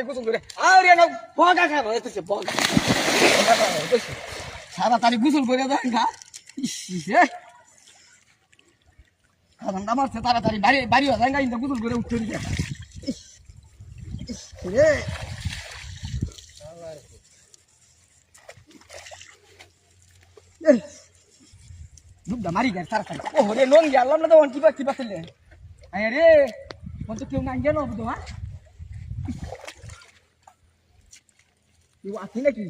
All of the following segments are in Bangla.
গোসল করে আরে না বগা খায় হইতেছে বগা হইতেছে তাড়াতাড়ি গোসল করে দেন গা ইসে ঠান্ডা মারছে তাড়াতাড়ি বাড়ি বাড়ি হয়ে যায় না গোসল করে উঠতে দিকে রে দুধটা মারি গেছে তাড়াতাড়ি ও রে লোন গেলাম না তো কিবা চলে আয় রে মন তো কেউ না গেল বুঝো হ্যাঁ তুই আসি নাকি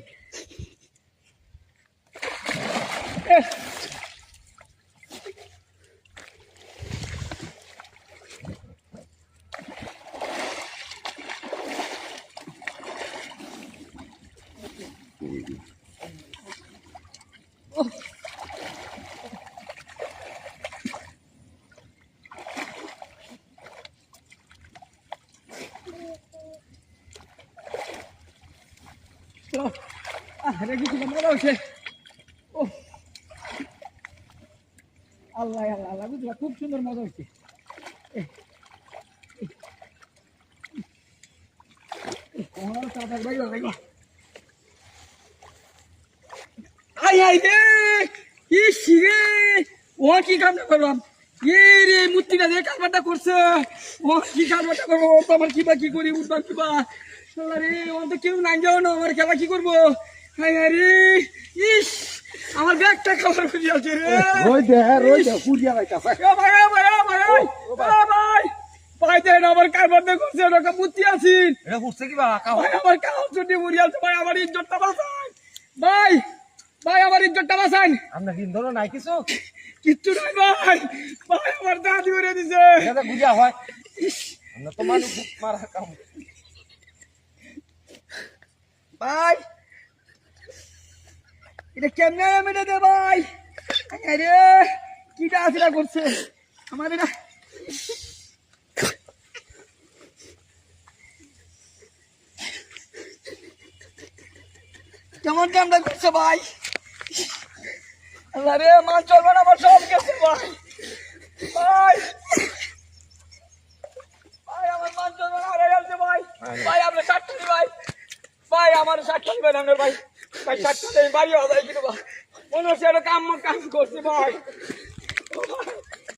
আল্লাহ আল্লাহ আল্লাহ বুঝলা খুব সুন্দর মজা হচ্ছে কি কামটা করলাম রে মূর্তিটা দিয়ে কারবারটা করছে ও কি কারবারটা করবো তো আমার কিবা কি করি উঠবার কিবা রে ও তো কেউ নাই যাও না আমার খেলা কি করবো রে ইস আমার ব্যাগটা খাবার খুঁজে আছে রে ভাই দেন আমার কারবারটা করছে ওটা মূর্তি আছেন আমার কাউ ছুটি মুড়ি আছে ভাই আমার ইজ্জতটা বাঁচান ভাই ভাই আমার ইজ্জতটা বাঁচান আমরা দিন ধরো নাই কিছু কিচ্ছু নাই ভাই ভাই আমার দাদি উড়ে দিছে এটা বুঝা হয় আমরা তো মানুষ মারা কাম ভাই এটা কেমনে মেনে দে ভাই আরে কিটা আসিরা করছে আমার এটা কেমন কামটা করছে ভাই আল্লাহ রে মান চলবে না আমার সব গেছে ভাই ভাই ভাই আমার মান চলবে না হারিয়ে গেছে ভাই ভাই আপনি সাতটানি ভাই ভাই আমার সাতটানি ভাই আপনার ভাই ভাই সাতটানি বাড়ি হওয়া যায় কিন্তু মনে হচ্ছে একটা কাম করছি ভাই